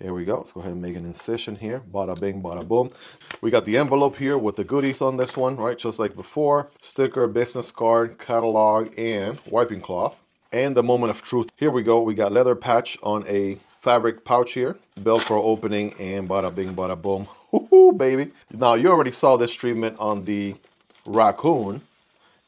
Here we go. Let's go ahead and make an incision here. Bada bing, bada boom. We got the envelope here with the goodies on this one, right? Just like before. Sticker, business card, catalog, and wiping cloth. And the moment of truth. Here we go. We got leather patch on a fabric pouch here. Velcro opening, and bada bing, bada boom. Woohoo, baby. Now, you already saw this treatment on the Raccoon.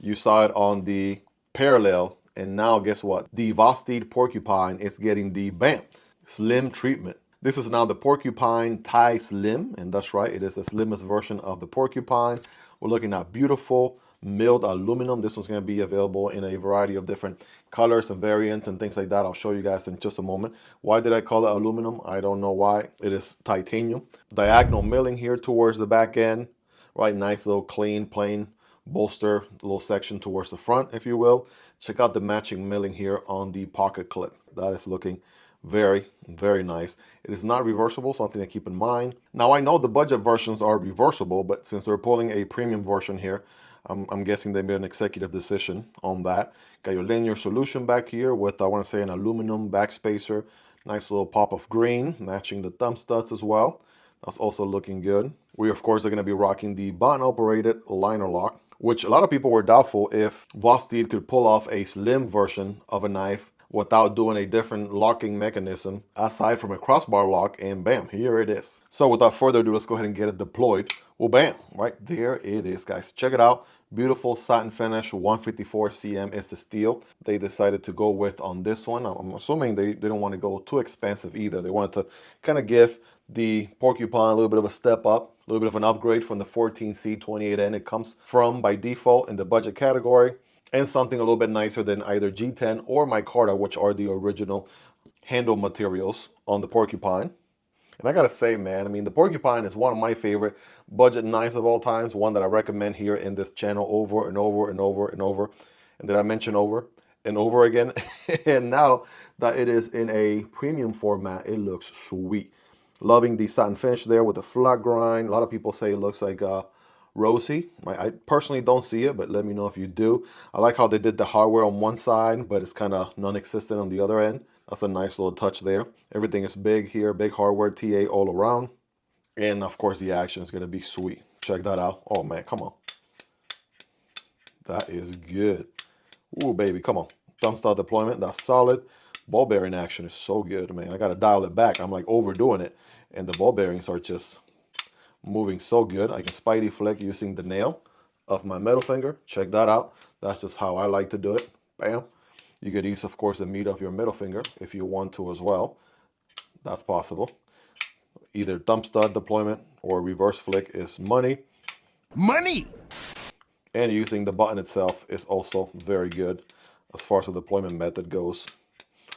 You saw it on the Parallel. And now, guess what? The Vosteed Porcupine is getting the BAM Slim treatment. This is now the Porcupine TiSlim, and that's right, it is the slimmest version of the Porcupine. We're looking at beautiful milled aluminum. This one's going to be available in a variety of different colors and variants and things like that. I'll show you guys in just a moment. Why did I call it aluminum? I don't know why. It is titanium. Diagonal milling here towards the back end, right? Nice little clean, plain bolster, little section towards the front, if you will. Check out the matching milling here on the pocket clip. That is looking very, very nice. It is not reversible, something to keep in mind. Now, I know the budget versions are reversible, but since they're pulling a premium version here, I'm guessing they made an executive decision on that. Got your linear solution back here with, I want to say, an aluminum backspacer. Nice little pop of green, matching the thumb studs as well. That's also looking good. We, of course, are going to be rocking the button-operated liner lock, which a lot of people were doubtful if Vosteed could pull off a slim version of a knife without doing a different locking mechanism aside from a crossbar lock, and bam, here it is. So without further ado, let's go ahead and get it deployed. Well, bam, right there it is, guys. Check it out. Beautiful satin finish, 154 cm is the steel they decided to go with on this one. I'm assuming they didn't want to go too expensive either. They wanted to kind of give the Porcupine a little bit of a step up, a little bit of an upgrade from the 14C 28N it comes from by default in the budget category, and something a little bit nicer than either G10 or micarta, which are the original handle materials on the Porcupine. And I gotta say, man, I mean, the Porcupine is one of my favorite budget knives of all times, one that I recommend here in this channel over and over and over and over, and that I mention over and over again. And now that it is in a premium format, it looks sweet. Loving the satin finish there with the flat grind. A lot of people say it looks like rosy. I personally don't see it, but let me know if you do. I like how they did the hardware on one side, but it's kind of non-existent on the other end. That's a nice little touch there. Everything is big here, big hardware, TA all around. And of course, the action is going to be sweet. Check that out. Oh man, come on. That is good. Ooh, baby, come on. Thumb start deployment, that's solid. Ball bearing action is so good, man. I got to dial it back. I'm like overdoing it. And the ball bearings are just moving so good. I can spidey flick using the nail of my middle finger. Check that out. That's just how I like to do it. Bam. You could use, of course, the meat of your middle finger if you want to as well. That's possible. Either thumb stud deployment or reverse flick is money. Money! And using the button itself is also very good as far as the deployment method goes.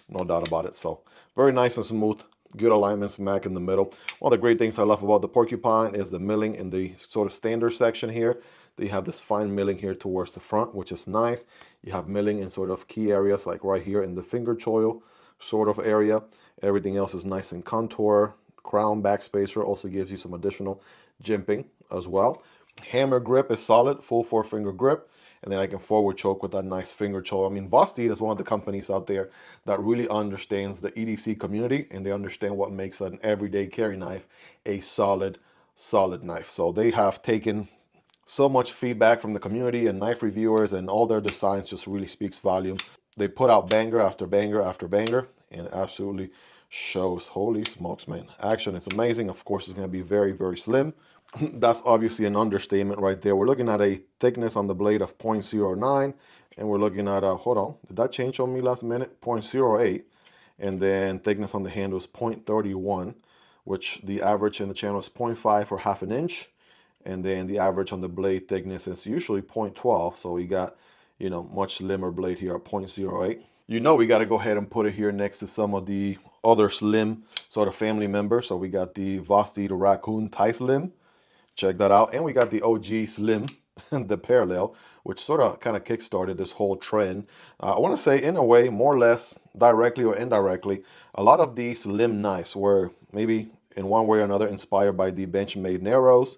No doubt about it. So very nice and smooth. Good alignment smack in the middle. One of the great things I love about the Porcupine is the milling in the sort of standard section here. They have this fine milling here towards the front, which is nice. You have milling in sort of key areas like right here in the finger choil sort of area. Everything else is nice and contour. Crown backspacer also gives you some additional jimping as well. Hammer grip is solid, full 4-finger grip. And then I can forward choke with that nice finger choke. I mean, Vosteed is one of the companies out there that really understands the EDC community, and they understand what makes an everyday carry knife a solid knife. So they have taken so much feedback from the community and knife reviewers, and all their designs just really speaks volume. They put out banger after banger after banger, and it absolutely shows. Holy smokes, man. Action is amazing. Of course, it's going to be very, very slim. That's obviously an understatement right there. We're looking at a thickness on the blade of 0.09, and we're looking at a, hold on, did that change on me last minute? 0.08, and then thickness on the handle is 0.31, which the average in the channel is 0.5 or half an inch, and then the average on the blade thickness is usually 0.12, so we got, you know, much slimmer blade here at 0.08. You know, we got to go ahead and put it here next to some of the other slim sort of family members. So we got the Vosteed Raccoon TiSlim. Check that out. And we got the OG Slim, the Parallel, which sort of kind of kickstarted this whole trend. I want to say, in a way, more or less, directly or indirectly, a lot of these slim knives were maybe in one way or another inspired by the Benchmade Narrows.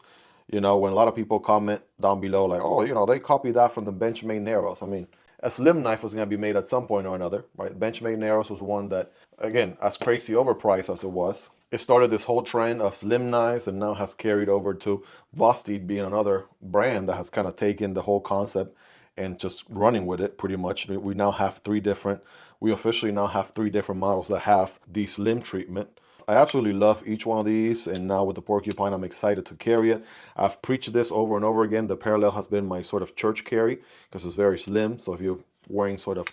You know, when a lot of people comment down below like, oh, you know, they copied that from the Benchmade Narrows. I mean, a slim knife was going to be made at some point or another, right? Benchmade Narrows was one that, again, as crazy overpriced as it was, It started this whole trend of slim knives and now has carried over to Vosteed being another brand that has kind of taken the whole concept and just running with it pretty much. We now have we officially now have three different models that have the slim treatment. I absolutely love each one of these, and now with the Porcupine, I'm excited to carry it. I've preached this over and over again. The Parallel has been my sort of church carry because it's very slim. So if you're wearing sort of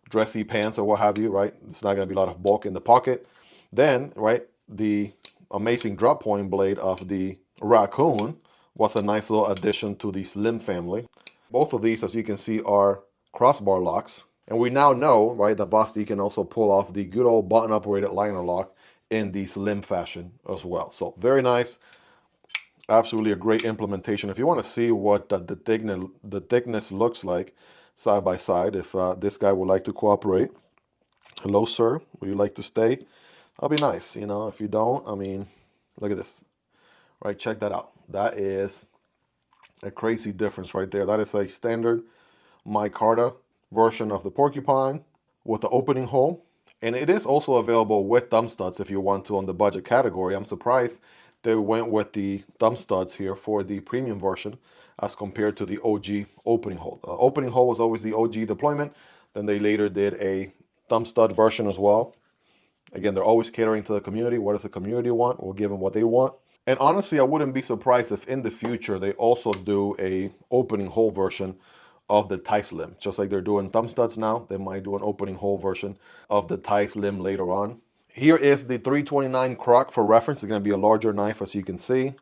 dressy pants or what have you, right, it's not going to be a lot of bulk in the pocket. Then, right, the amazing drop point blade of the Raccoon was a nice little addition to the slim family. Both of these, as you can see, are crossbar locks. And we now know, right, that Vosteed can also pull off the good old button operated liner lock in the slim fashion as well. So very nice. Absolutely a great implementation. If you want to see what the thickness looks like side by side, if this guy would like to cooperate. Hello, sir. Would you like to stay? That'll be nice. You know, if you don't, I mean, look at this. Right, check that out. That is a crazy difference right there. That is a standard micarta version of the Porcupine with the opening hole. And it is also available with thumb studs if you want to on the budget category. I'm surprised they went with the thumb studs here for the premium version as compared to the OG opening hole. The opening hole was always the OG deployment. Then they later did a thumb stud version as well. Again, they're always catering to the community. What does the community want? We'll give them what they want. And honestly, I wouldn't be surprised if in the future they also do a opening hole version of the TiSlim. Just like they're doing thumb studs now, they might do an opening hole version of the TiSlim later on. Here is the 329 Kroc for reference. It's going to be a larger knife, as you can see.